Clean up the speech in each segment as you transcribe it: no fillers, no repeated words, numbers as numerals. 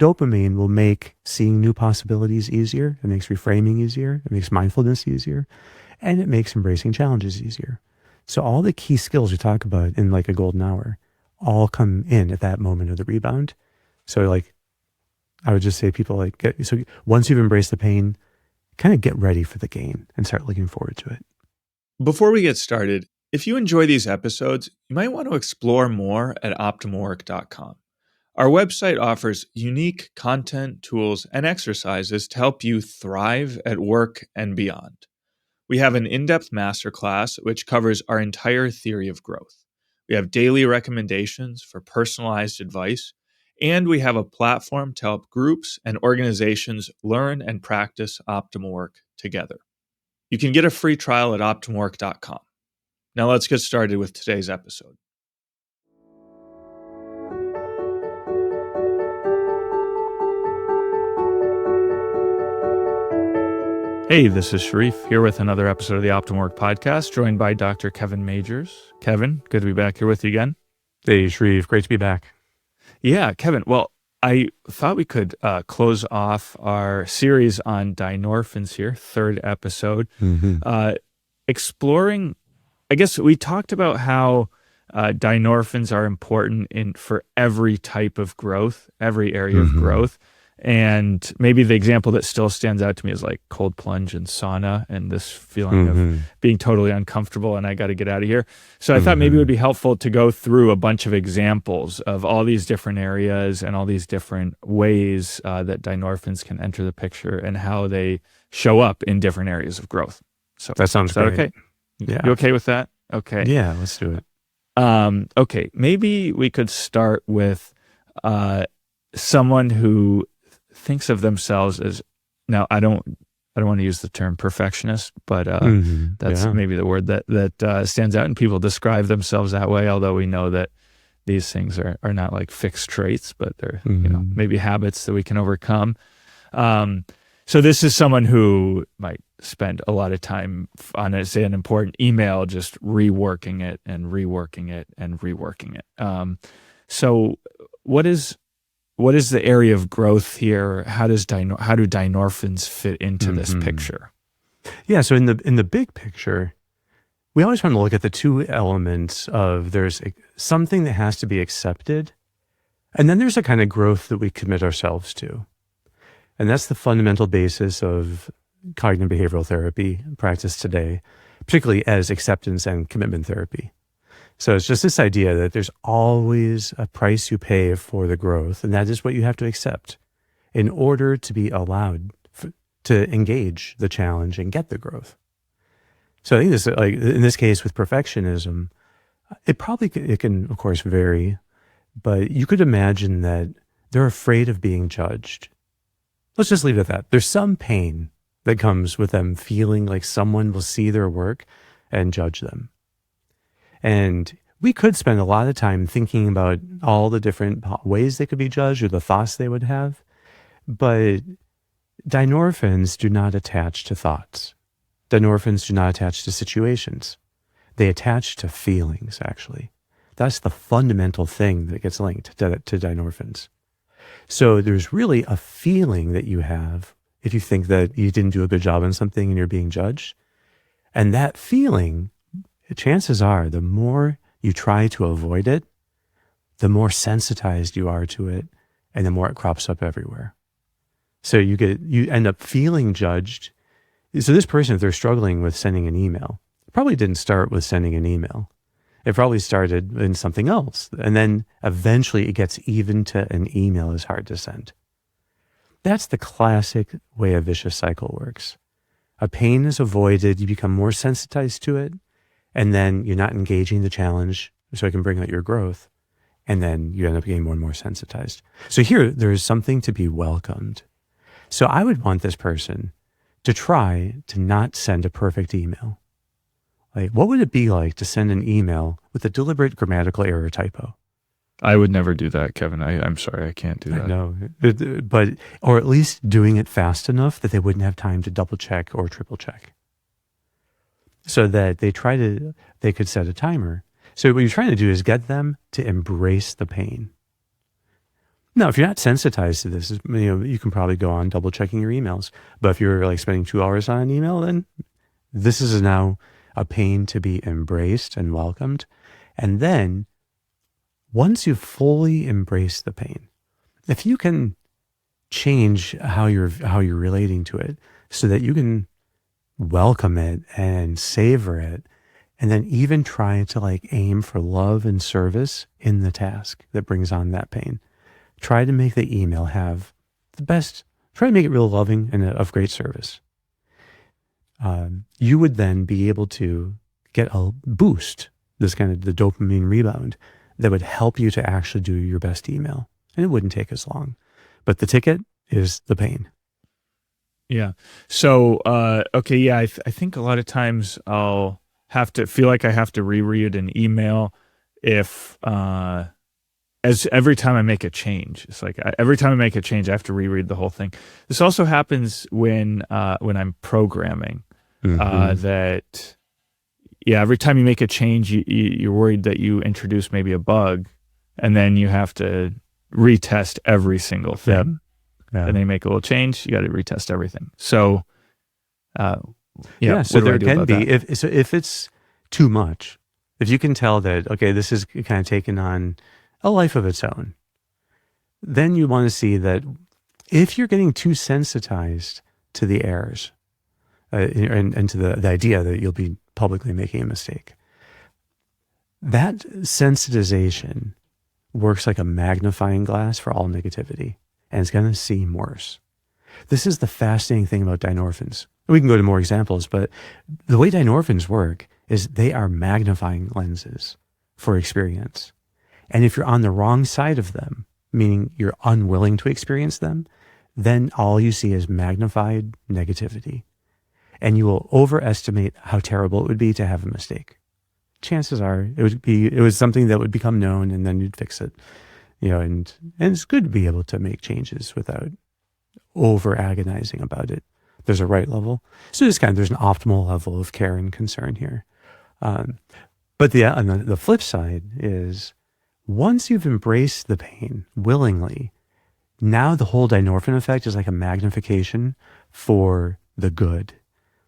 dopamine will make seeing new possibilities easier. It makes reframing easier. It makes mindfulness easier. And it makes embracing challenges easier. So all the key skills we talk about in like a golden hour all come in at that moment of the rebound. So like, I would just say people like, so once you've embraced the pain, kind of get ready for the gain and start looking forward to it. Before we get started, if you enjoy these episodes, you might want to explore more at optimalwork.com. Our website offers unique content, tools, and exercises to help you thrive at work and beyond. We have an in-depth masterclass which covers our entire theory of growth. We have daily recommendations for personalized advice, and we have a platform to help groups and organizations learn and practice optimal work together. You can get a free trial at optimalwork.com. Now let's get started with today's episode. Hey, this is Sharif here with another episode of the Optimal Work Podcast, joined by Dr. Kevin Majeres. Kevin, good to be back here with you again. Hey, Sharif, great to be back. Yeah, Kevin. Well, I thought we could close off our series on Dynorphins here, third episode, exploring, I guess we talked about how Dynorphins are important for every type of growth, every area of growth. And maybe the example that still stands out to me is like cold plunge and sauna and this feeling of being totally uncomfortable and I got to get out of here. So I thought maybe it would be helpful to go through a bunch of examples of all these different areas and all these different ways that Dynorphins can enter the picture and how they show up in different areas of growth. So that sounds great. Okay? Yeah. You okay with that? Okay. Yeah, let's do it. Okay. Maybe we could start with someone who thinks of themselves as, now I don't want to use the term perfectionist, but that's maybe the word that stands out, and people describe themselves that way, although we know that these things are not like fixed traits, but they're maybe habits that we can overcome. So this is someone who might spend a lot of time on, say, an important email, just reworking it and reworking it and reworking it. So what is the area of growth here? How do Dynorphins fit into this picture? Yeah, so in the big picture, we always want to look at the two elements of there's something that has to be accepted, and then there's a kind of growth that we commit ourselves to. And that's the fundamental basis of cognitive behavioral therapy practice today, particularly as acceptance and commitment therapy. So it's just this idea that there's always a price you pay for the growth, and that is what you have to accept in order to be allowed to engage the challenge and get the growth. So I think this, like in this case with perfectionism, it can of course vary, but you could imagine that they're afraid of being judged. Let's just leave it at that. There's some pain that comes with them feeling like someone will see their work and judge them. And we could spend a lot of time thinking about all the different ways they could be judged or the thoughts they would have. But Dynorphins do not attach to thoughts. Dynorphins do not attach to situations. They attach to feelings, actually. That's the fundamental thing that gets linked to Dynorphins. So there's really a feeling that you have if you think that you didn't do a good job on something and you're being judged. And that feeling, chances are, the more you try to avoid it, the more sensitized you are to it, and the more it crops up everywhere. So you end up feeling judged. So this person, if they're struggling with sending an email, probably didn't start with sending an email. It probably started in something else. And then eventually it gets even to an email is hard to send. That's the classic way a vicious cycle works. A pain is avoided, you become more sensitized to it, and then you're not engaging the challenge so it can bring out your growth. And then you end up getting more and more sensitized. So here, there is something to be welcomed. So I would want this person to try to not send a perfect email. Like, what would it be like to send an email with a deliberate grammatical error typo? I would never do that, Kevin. I'm sorry, I can't do that. No, but or at least doing it fast enough that they wouldn't have time to double check or triple check. So that they could set a timer. So what you're trying to do is get them to embrace the pain. Now, if you're not sensitized to this, you can probably go on double checking your emails. But if you're like spending 2 hours on an email, then this is now a pain to be embraced and welcomed. And then once you fully embrace the pain, if you can change how you're relating to it so that you can welcome it and savor it, and then even try to like aim for love and service in the task that brings on that pain. Try to make the email have the best, try to make it real loving and of great service. You would then be able to get a boost, this kind of the dopamine rebound that would help you to actually do your best email. And it wouldn't take as long. But the ticket is the pain. Yeah. So, okay. Yeah. I think a lot of times I'll have to feel like I have to reread an email if, as every time I make a change. It's like every time I make a change, I have to reread the whole thing. This also happens when I'm programming. That, yeah, every time you make a change, you're worried that you introduce maybe a bug, and then you have to retest every single thing. Yep. Yeah. And then you make a little change, you got to retest everything. So, so there can be, if it's too much, if you can tell that, okay, this is kind of taken on a life of its own, then you want to see that if you're getting too sensitized to the errors and to the idea that you'll be publicly making a mistake, that sensitization works like a magnifying glass for all negativity, and it's going to seem worse. This is the fascinating thing about dynorphins. We can go to more examples, but the way dynorphins work is they are magnifying lenses for experience. And if you're on the wrong side of them, meaning you're unwilling to experience them, then all you see is magnified negativity. And you will overestimate how terrible it would be to have a mistake. Chances are it was something that would become known, and then you'd fix it. And it's good to be able to make changes without over agonizing about it. There's a right level. So there's an optimal level of care and concern here. But on the flip side is, once you've embraced the pain willingly, now the whole dynorphin effect is like a magnification for the good.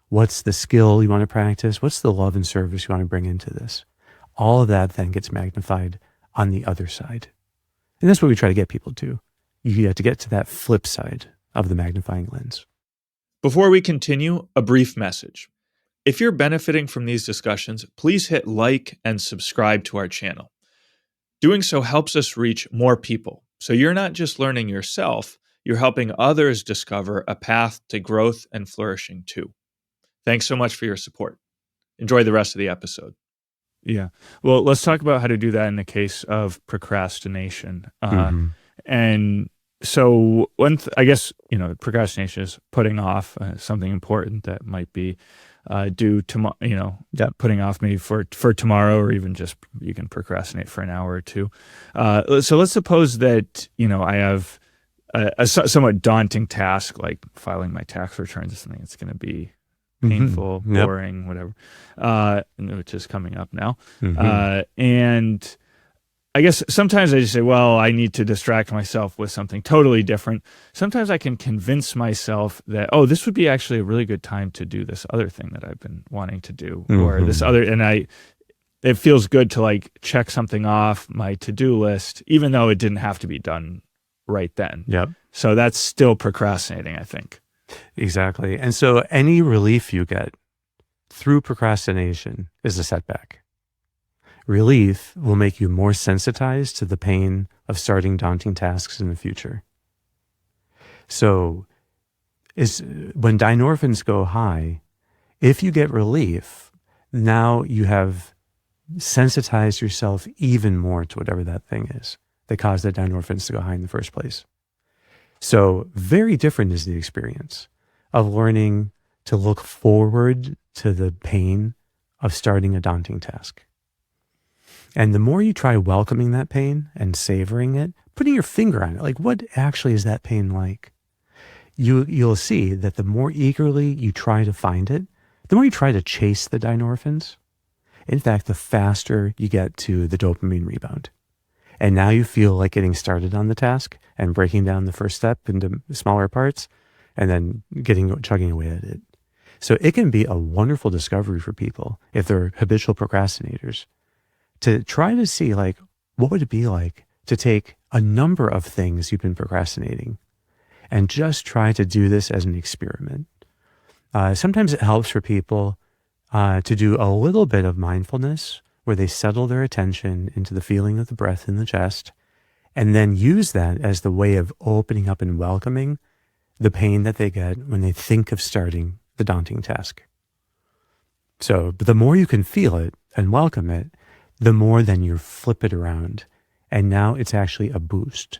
What's the skill you want to practice? What's the love and service you want to bring into this? All of that then gets magnified on the other side. And that's what we try to get people to. You have to get to that flip side of the magnifying lens. Before we continue, a brief message. If you're benefiting from these discussions, please hit like and subscribe to our channel. Doing so helps us reach more people. So you're not just learning yourself, you're helping others discover a path to growth and flourishing too. Thanks so much for your support. Enjoy the rest of the episode. Yeah. Well, let's talk about how to do that in the case of procrastination. And so I guess, procrastination is putting off something important that might be due tomorrow, putting off maybe for tomorrow, or even just you can procrastinate for an hour or two. So let's suppose that, I have a somewhat daunting task, like filing my tax returns, or something that's going to be painful, boring, whatever, which is coming up now. And I guess sometimes I just say, well, I need to distract myself with something totally different. Sometimes I can convince myself that, this would be actually a really good time to do this other thing that I've been wanting to do, or this other, and it feels good to like check something off my to-do list, even though it didn't have to be done right then. Yep. So that's still procrastinating, I think. Exactly. And so any relief you get through procrastination is a setback. Relief will make you more sensitized to the pain of starting daunting tasks in the future. So when dynorphins go high, if you get relief, now you have sensitized yourself even more to whatever that thing is that caused the dynorphins to go high in the first place. So very different is the experience of learning to look forward to the pain of starting a daunting task. And the more you try welcoming that pain and savoring it, putting your finger on it, like what actually is that pain like? You'll see that the more eagerly you try to find it, the more you try to chase the dynorphins, in fact, the faster you get to the dopamine rebound. And now you feel like getting started on the task and breaking down the first step into smaller parts and then chugging away at it. So it can be a wonderful discovery for people if they're habitual procrastinators to try to see like, what would it be like to take a number of things you've been procrastinating and just try to do this as an experiment. Sometimes it helps for people to do a little bit of mindfulness where they settle their attention into the feeling of the breath in the chest and then use that as the way of opening up and welcoming the pain that they get when they think of starting the daunting task. So the more you can feel it and welcome it, the more then you flip it around. And now it's actually a boost.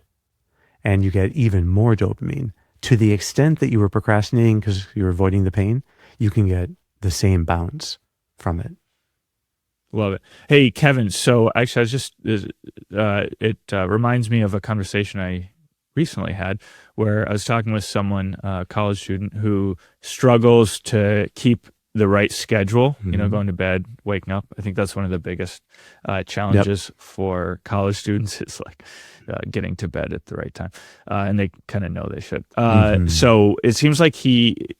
And you get even more dopamine. To the extent that you were procrastinating because you were avoiding the pain, you can get the same bounce from it. Love it. Hey, Kevin, so actually I was just, it reminds me of a conversation I recently had where I was talking with someone, a college student, who struggles to keep the right schedule, going to bed, waking up. I think that's one of the biggest challenges for college students is like getting to bed at the right time. And they kind of know they should. So it seems like he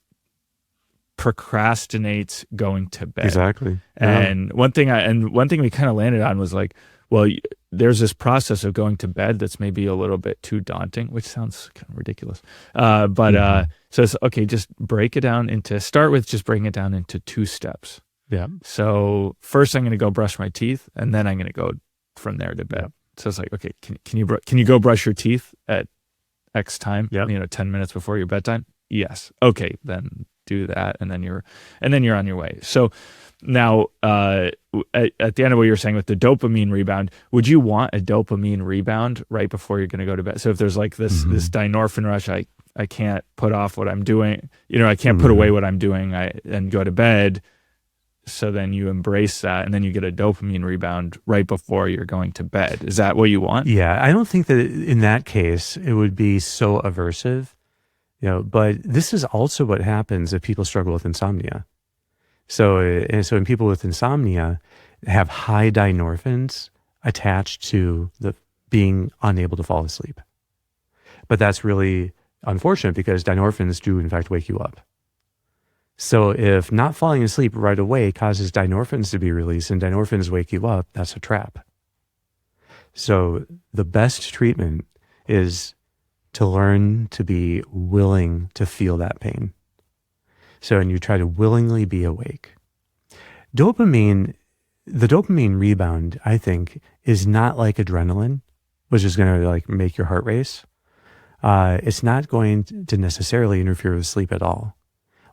procrastinates going to bed. Exactly. And one thing we kind of landed on was like, well, there's this process of going to bed that's maybe a little bit too daunting, which sounds kind of ridiculous. So it's okay, just breaking it down into 2 steps. Yeah. So first I'm going to go brush my teeth and then I'm going to go from there to bed. Yeah. So it's like, okay, can you go brush your teeth at X time, 10 minutes before your bedtime? Yes. Okay, then do that. And then you're on your way. So now, at the end of what you're saying with the dopamine rebound, would you want a dopamine rebound right before you're going to go to bed? So if there's like this dynorphin rush, I can't put off what I'm doing, I can't put away what I'm doing and go to bed. So then you embrace that and then you get a dopamine rebound right before you're going to bed. Is that what you want? Yeah, I don't think that in that case it would be so aversive, but this is also what happens if people struggle with insomnia. So in people with insomnia have high dynorphins attached to the being unable to fall asleep. But that's really unfortunate because dynorphins do in fact wake you up. So if not falling asleep right away causes dynorphins to be released and dynorphins wake you up, that's a trap. So the best treatment is to learn to be willing to feel that pain. So, and you try to willingly be awake. The dopamine rebound, I think, is not like adrenaline, which is going to like make your heart race. It's not going to necessarily interfere with sleep at all.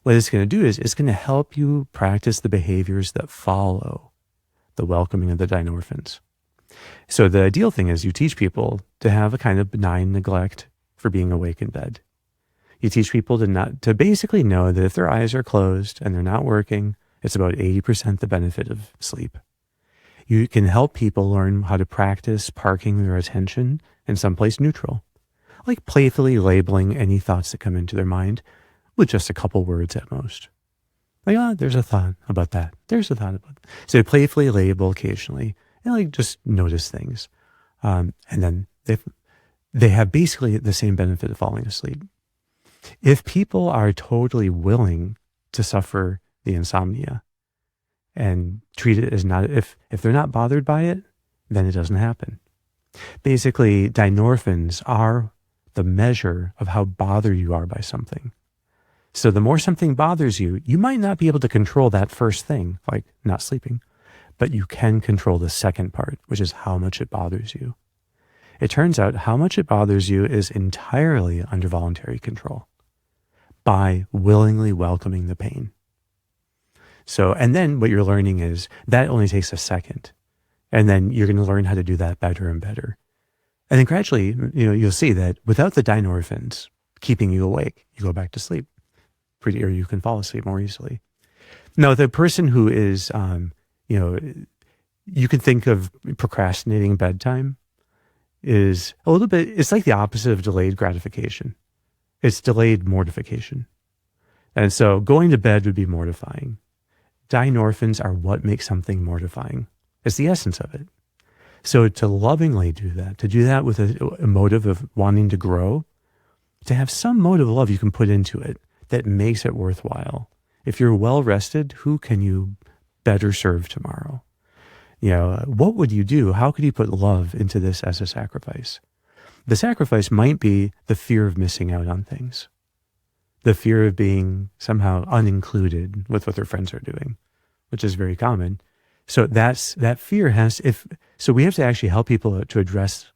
What it's going to do is it's going to help you practice the behaviors that follow the welcoming of the dynorphins. So the ideal thing is you teach people to have a kind of benign neglect for being awake in bed. You teach people to basically know that if their eyes are closed and they're not working, it's about 80% the benefit of sleep. You can help people learn how to practice parking their attention in someplace neutral, like playfully labeling any thoughts that come into their mind with just a couple words at most. Like, there's a thought about that. There's a thought about that. So playfully label occasionally and like just notice things. And then they have basically the same benefit of falling asleep. If people are totally willing to suffer the insomnia and treat it as not, if they're not bothered by it, then it doesn't happen. Basically, dynorphins are the measure of how bothered you are by something. So the more something bothers you, you might not be able to control that first thing, like not sleeping, but you can control the second part, which is how much it bothers you. It turns out how much it bothers you is entirely under voluntary control by willingly welcoming the pain. So, and then what you're learning is that only takes a second. And then you're going to learn how to do that better and better. And then gradually, you'll see that without the dynorphins keeping you awake, you go back to sleep or you can fall asleep more easily. Now, the person who is, you can think of procrastinating bedtime is a little bit, it's like the opposite of delayed gratification. It's delayed mortification. And so going to bed would be mortifying. Dynorphins are what makes something mortifying. It's the essence of it. So to lovingly do that, to do that with a motive of wanting to grow, to have some motive of love you can put into it that makes it worthwhile. If you're well rested, who can you better serve tomorrow? What would you do? How could you put love into this as a sacrifice? The sacrifice might be the fear of missing out on things, the fear of being somehow unincluded with what their friends are doing, which is very common. So that fear so we have to actually help people to address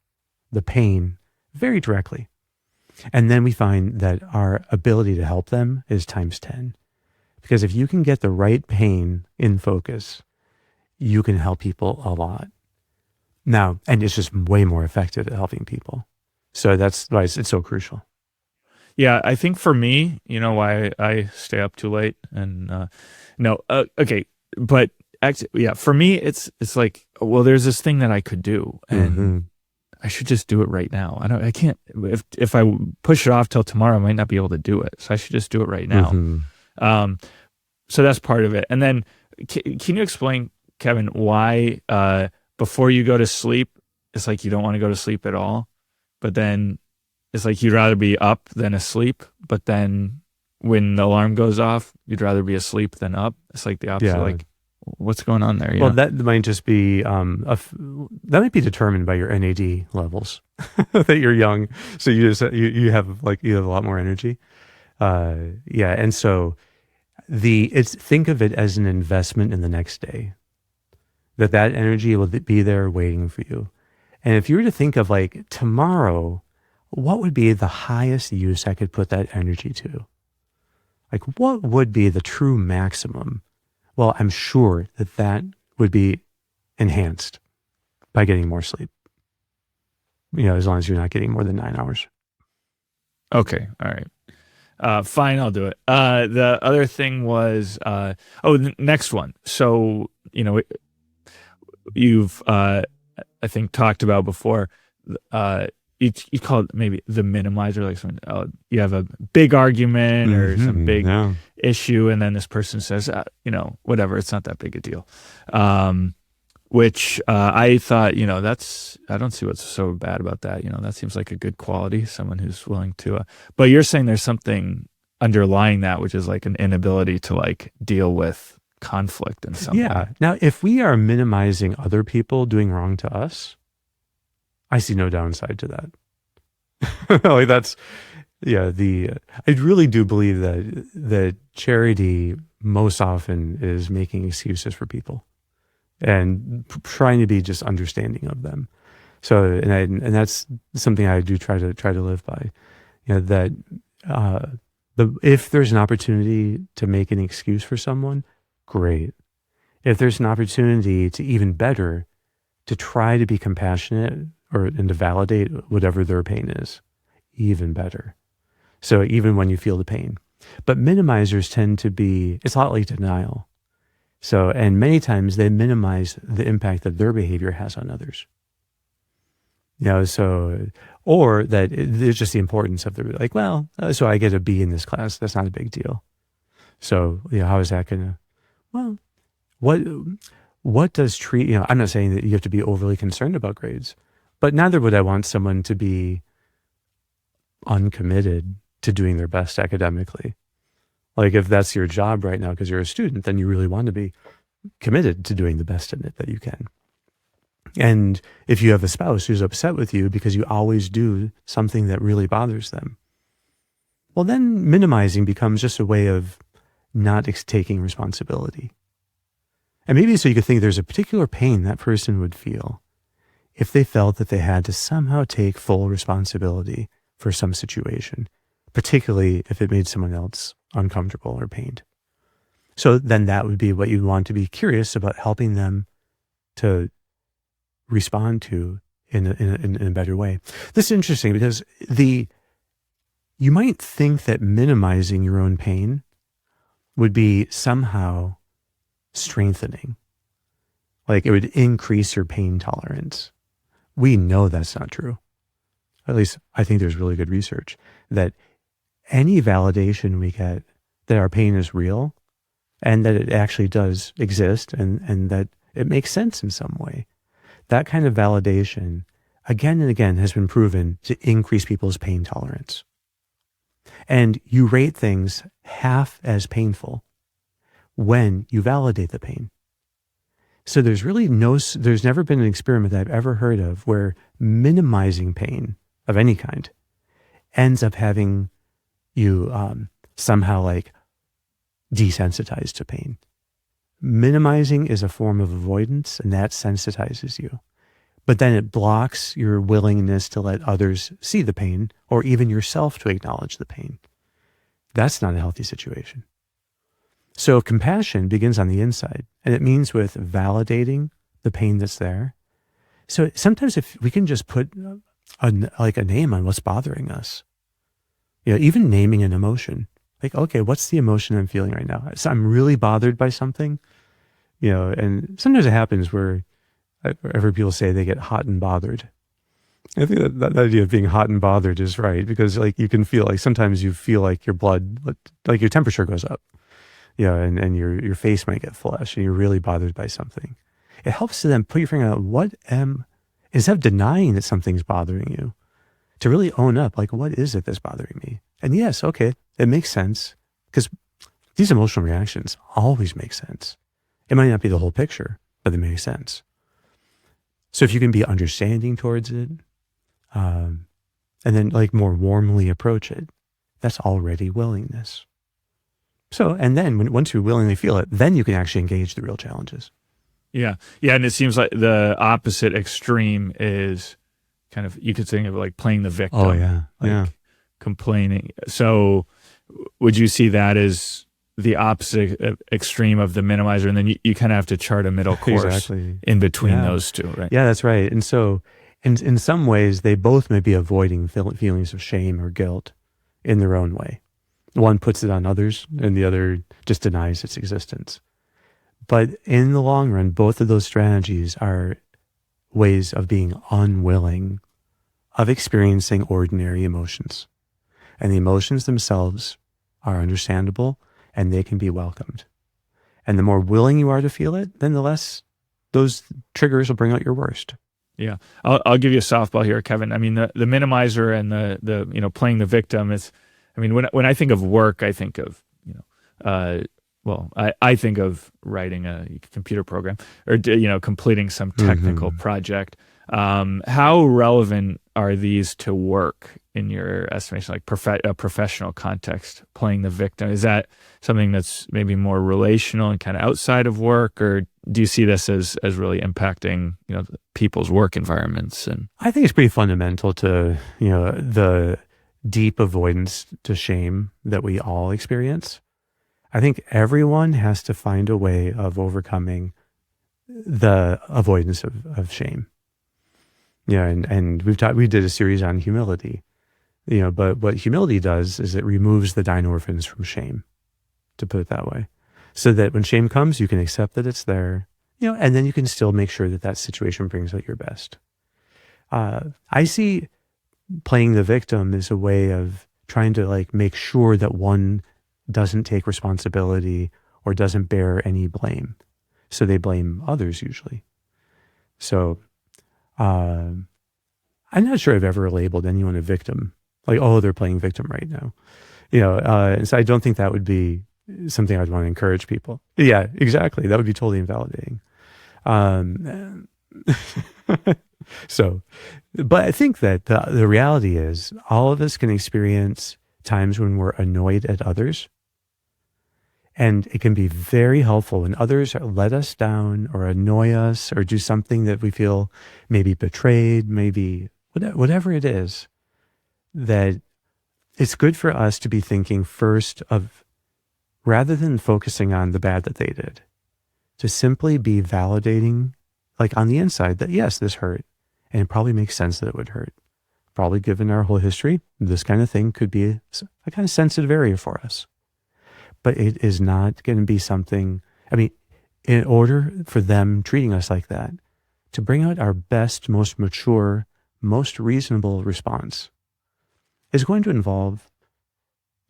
the pain very directly. And then we find that our ability to help them is times 10. Because if you can get the right pain in focus, you can help people a lot. Now, and it's just way more effective at helping people. So that's why it's so crucial. Yeah, I think for me, why I stay up too late and okay, but actually, yeah, for me, it's like, well, there's this thing that I could do, and I should just do it right now. I can't. If I push it off till tomorrow, I might not be able to do it. So I should just do it right now. So that's part of it. And then, can you explain, Kevin, why before you go to sleep, it's like you don't want to go to sleep at all, but then it's like you'd rather be up than asleep, but then when the alarm goes off, you'd rather be asleep than up. It's like the opposite. Yeah. Like, what's going on there? Well, that might just be that might be determined by your NAD levels. That you're young, so you have a lot more energy. And so think of it as an investment in the next day. That energy will be there waiting for you. And if you were to think of like tomorrow, what would be the highest use I could put that energy to? Like, what would be the true maximum? Well, I'm sure that would be enhanced by getting more sleep. As long as you're not getting more than 9 hours. Okay. All right. Fine. I'll do it. The other thing was, the next one. So, you've, I think, talked about before, you call it maybe the minimizer, like you have a big argument or some big issue, and then this person says, whatever, it's not that big a deal. Which I thought, I don't see what's so bad about that. That seems like a good quality, someone who's willing to, but you're saying there's something underlying that, which is like an inability to like deal with conflict in some way. Now, if we are minimizing other people doing wrong to us, I see no downside to that. I really do believe that charity most often is making excuses for people and trying to be just understanding of them. So, and that's something I do try to live by. That if there's an opportunity to make an excuse for someone, great. If there's an opportunity to even better, to try to be compassionate and to validate whatever their pain is, even better. So even when you feel the pain. But minimizers tend to be, it's a lot like denial. So, and many times they minimize the impact that their behavior has on others. Or that there's just the importance of like, well, so I get a B in this class, that's not a big deal. So, how is that going to, well, what does I'm not saying that you have to be overly concerned about grades, but neither would I want someone to be uncommitted to doing their best academically. Like if that's your job right now because you're a student, then you really want to be committed to doing the best in it that you can. And if you have a spouse who's upset with you because you always do something that really bothers them, well, then minimizing becomes just a way of not taking responsibility. And maybe so you could think there's a particular pain that person would feel if they felt that they had to somehow take full responsibility for some situation, particularly if it made someone else uncomfortable or pained. So then that would be what you'd want to be curious about helping them to respond to in a better way. This is interesting because you might think that minimizing your own pain would be somehow strengthening. Like it would increase your pain tolerance. We know that's not true. At least I think there's really good research that any validation we get that our pain is real and that it actually does exist and that it makes sense in some way, that kind of validation, again and again, has been proven to increase people's pain tolerance. And you rate things half as painful when you validate the pain. So there's never been an experiment that I've ever heard of where minimizing pain of any kind ends up having you somehow like desensitized to pain. Minimizing is a form of avoidance, and that sensitizes you. But then it blocks your willingness to let others see the pain, or even yourself to acknowledge the pain. That's not a healthy situation. So compassion begins on the inside, and it means with validating the pain that's there. So sometimes if we can just put a name on what's bothering us, even naming an emotion, like, okay, what's the emotion I'm feeling right now? So I'm really bothered by something, and sometimes it happens where I've heard people say they get hot and bothered. I think that idea of being hot and bothered is right, because like you can feel like sometimes you feel like your blood, like your temperature goes up, and your face might get flushed and you're really bothered by something. It helps to then put your finger out, instead of denying that something's bothering you, to really own up, like, what is it that's bothering me? And yes, okay, it makes sense, because these emotional reactions always make sense. It might not be the whole picture, but they make sense. So if you can be understanding towards it, and then like more warmly approach it, that's already willingness. So, and then once you willingly feel it, then you can actually engage the real challenges. Yeah. And it seems like the opposite extreme is kind of, you could think of like playing the victim. Oh yeah. Complaining. So would you see that as the opposite extreme of the minimizer? And then you kind of have to chart a middle course in between those two, right? Yeah, that's right. And so in some ways, they both may be avoiding feelings of shame or guilt in their own way. One puts it on others and the other just denies its existence. But in the long run, both of those strategies are ways of being unwilling of experiencing ordinary emotions. And the emotions themselves are understandable and they can be welcomed. And the more willing you are to feel it, then the less those triggers will bring out your worst. Yeah. I'll give you a softball here, Kevin. I mean, the minimizer and the playing the victim is, I mean, when I think of work, I think of, I think of writing a computer program or, completing some technical project. How relevant are these to work in your estimation, like a professional context, playing the victim? Is that something that's maybe more relational and kind of outside of work, or do you see this as really impacting, people's work environments? And I think it's pretty fundamental to, the deep avoidance to shame that we all experience. I think everyone has to find a way of overcoming the avoidance of shame. And we did a series on humility, but what humility does is it removes the Dynorphins from shame, to put it that way, so that when shame comes, you can accept that it's there, and then you can still make sure that situation brings out your best. I see playing the victim as a way of trying to make sure that one doesn't take responsibility or doesn't bear any blame. So they blame others usually. So I'm not sure I've ever labeled anyone a victim, like, oh, they're playing victim right now. And so I don't think that would be something I'd want to encourage people. Yeah, exactly. That would be totally invalidating. But I think that the reality is all of us can experience times when we're annoyed at others. And it can be very helpful when others let us down or annoy us or do something that we feel maybe betrayed, maybe whatever it is, that it's good for us to be thinking first of, rather than focusing on the bad that they did, to simply be validating, like on the inside, that yes, this hurt. And it probably makes sense that it would hurt. Probably given our whole history, this kind of thing could be a kind of sensitive area for us. But it is not going to be something, in order for them treating us like that, to bring out our best, most mature, most reasonable response is going to involve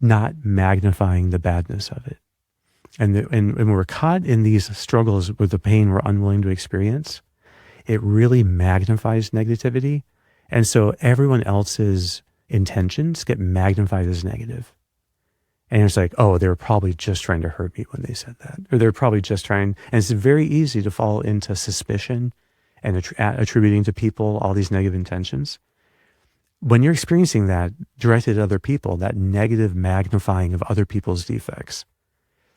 not magnifying the badness of it. And when we're caught in these struggles with the pain we're unwilling to experience, it really magnifies negativity. And so everyone else's intentions get magnified as negative. And it's like, oh, they were probably just trying to hurt me when they said that. Or they're probably just trying, and it's very easy to fall into suspicion and attributing to people all these negative intentions. When you're experiencing that directed at other people, that negative magnifying of other people's defects,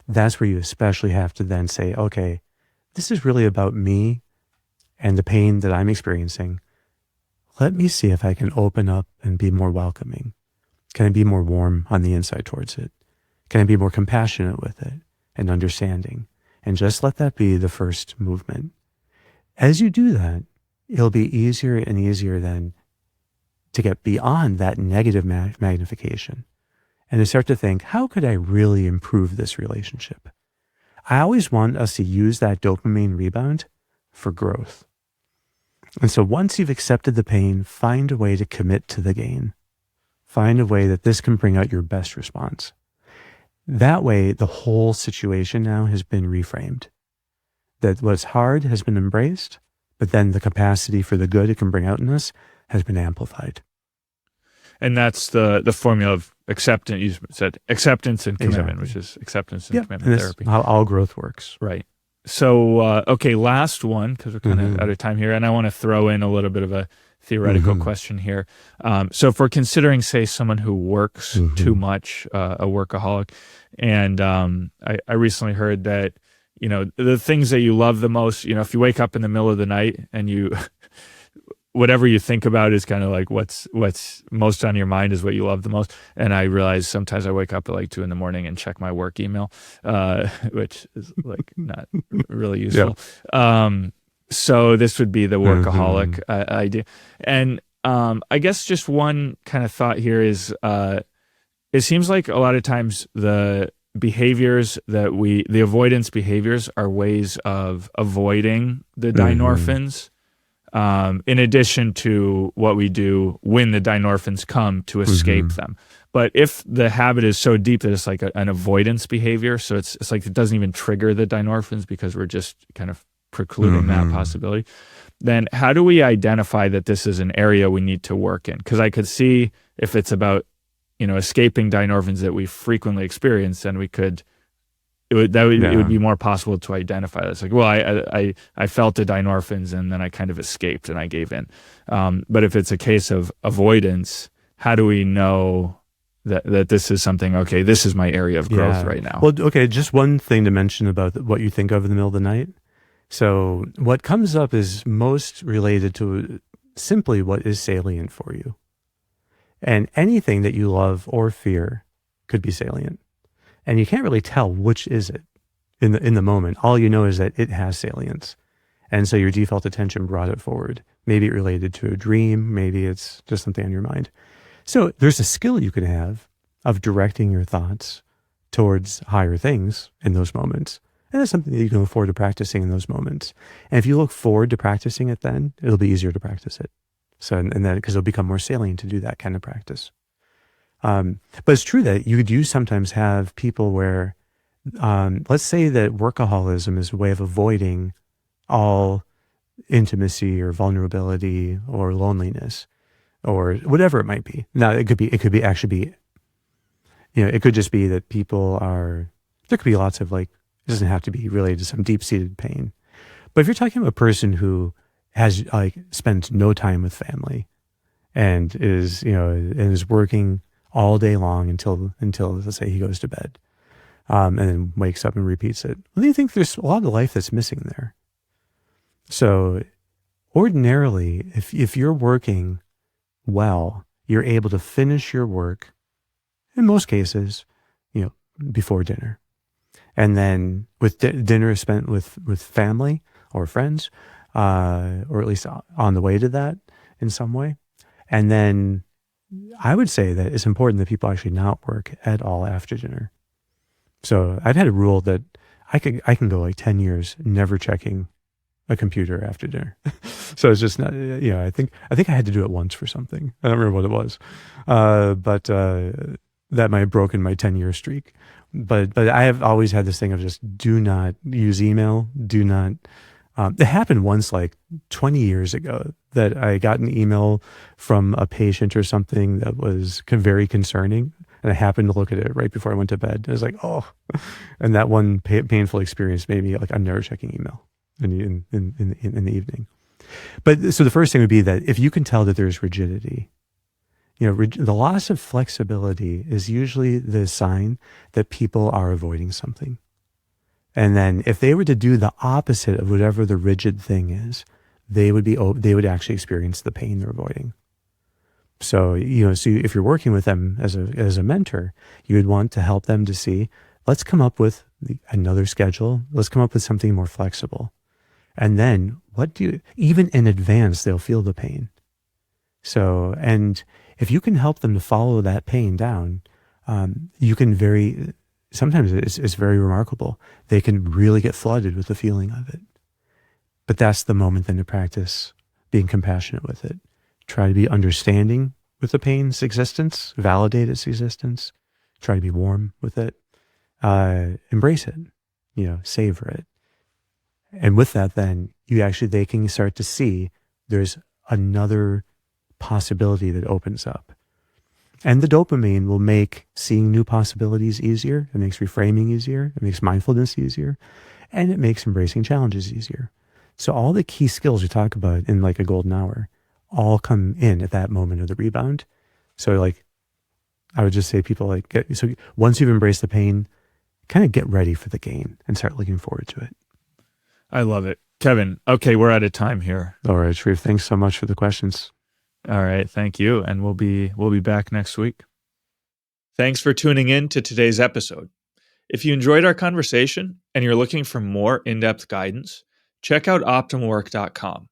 that's where you especially have to then say, okay, this is really about me and the pain that I'm experiencing. Let me see if I can open up and be more welcoming. Can I be more warm on the inside towards it? Can I be more compassionate with it and understanding? And just let that be the first movement. As you do that, it'll be easier and easier then to get beyond that negative magnification and to start to think, how could I really improve this relationship? I always want us to use that dopamine rebound for growth. And so once you've accepted the pain, find a way to commit to the gain. Find a way that this can bring out your best response. That way, the whole situation now has been reframed. That what's hard has been embraced, but then the capacity for the good it can bring out in us has been amplified. And that's the formula of acceptance. You said acceptance and commitment, which is acceptance and commitment therapy. How all growth works. Right. So, okay, last one, because we're kind of out of time here, and I want to throw in a little bit of a theoretical question here. So if we're considering, say, someone who works too much, a workaholic, and I recently heard that, the things that you love the most, if you wake up in the middle of the night and you, whatever you think about is kind of like what's most on your mind is what you love the most. And I realize sometimes I wake up at like 2 a.m. and check my work email, which is like not really useful. Yeah. So this would be the workaholic idea. And I guess just one kind of thought here is it seems like a lot of times the behaviors the avoidance behaviors are ways of avoiding the dynorphins. In addition to what we do when the dynorphins come to escape them. But if the habit is so deep that it's like an avoidance behavior, so it's like it doesn't even trigger the dynorphins because we're just kind of precluding that possibility, then how do we identify that this is an area we need to work in? Because I could see if it's about, escaping dynorphins that we frequently experience, then we could it would be more possible to identify this. Like, well, I felt the dynorphins and then I kind of escaped and I gave in. But if it's a case of avoidance, how do we know that this is something, okay, this is my area of growth right now? Well, okay, just one thing to mention about what you think of in the middle of the night. So what comes up is most related to simply what is salient for you. And anything that you love or fear could be salient. And you can't really tell which is it in the moment. All you know is that it has salience. And so your default attention brought it forward. Maybe it related to a dream. Maybe it's just something on your mind. So there's a skill you can have of directing your thoughts towards higher things in those moments. And that's something that you can look forward to practicing in those moments. And if you look forward to practicing it, then it'll be easier to practice it. So, and then because it'll become more salient to do that kind of practice. But it's true that you do sometimes have people where, let's say that workaholism is a way of avoiding all intimacy or vulnerability or loneliness or whatever it might be. Now it could be it could just be that there could be lots of it doesn't have to be related to some deep-seated pain. But if you're talking about a person who has spends no time with family and is working all day long until let's say he goes to bed, and then wakes up and repeats it. Well, do you think there's a lot of life that's missing there? So ordinarily, if you're working well, you're able to finish your work, in most cases, before dinner. And then with dinner spent with family or friends, or at least on the way to that in some way. And then I would say that it's important that people actually not work at all after dinner. So I've had a rule that I can go 10 years never checking a computer after dinner. So it's just not, I think I had to do it once for something. I don't remember what it was. But that might have broken my 10-year streak. But I have always had this thing of just do not use email, do not It happened once like 20 years ago that I got an email from a patient or something that was very concerning. And I happened to look at it right before I went to bed. I was like, oh, and that one painful experience made me like, I'm never checking email in the evening. But so the first thing would be that if you can tell that there's rigidity, the loss of flexibility is usually the sign that people are avoiding something. And then if they were to do the opposite of whatever the rigid thing is, they would actually experience the pain they're avoiding. So, so if you're working with them as a mentor, you would want to help them to see, let's come up with another schedule. Let's come up with something more flexible. And then even in advance, they'll feel the pain. So, and if you can help them to follow that pain down, you can sometimes it's very remarkable. They can really get flooded with the feeling of it. But that's the moment then to practice being compassionate with it. Try to be understanding with the pain's existence, validate its existence, try to be warm with it, embrace it, savor it. And with that, then they can start to see there's another possibility that opens up. And the dopamine will make seeing new possibilities easier. It makes reframing easier. It makes mindfulness easier. And it makes embracing challenges easier. So all the key skills we talk about in like a golden hour all come in at that moment of the rebound. So like, I would just say people so once you've embraced the pain, kind of get ready for the gain and start looking forward to it. I love it. Kevin, okay, we're out of time here. All right, Sharif, thanks so much for the questions. All right, thank you. And we'll be back next week. Thanks for tuning in to today's episode. If you enjoyed our conversation and you're looking for more in-depth guidance, check out optimalwork.com,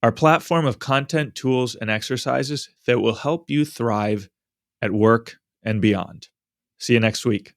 our platform of content, tools, and exercises that will help you thrive at work and beyond. See you next week.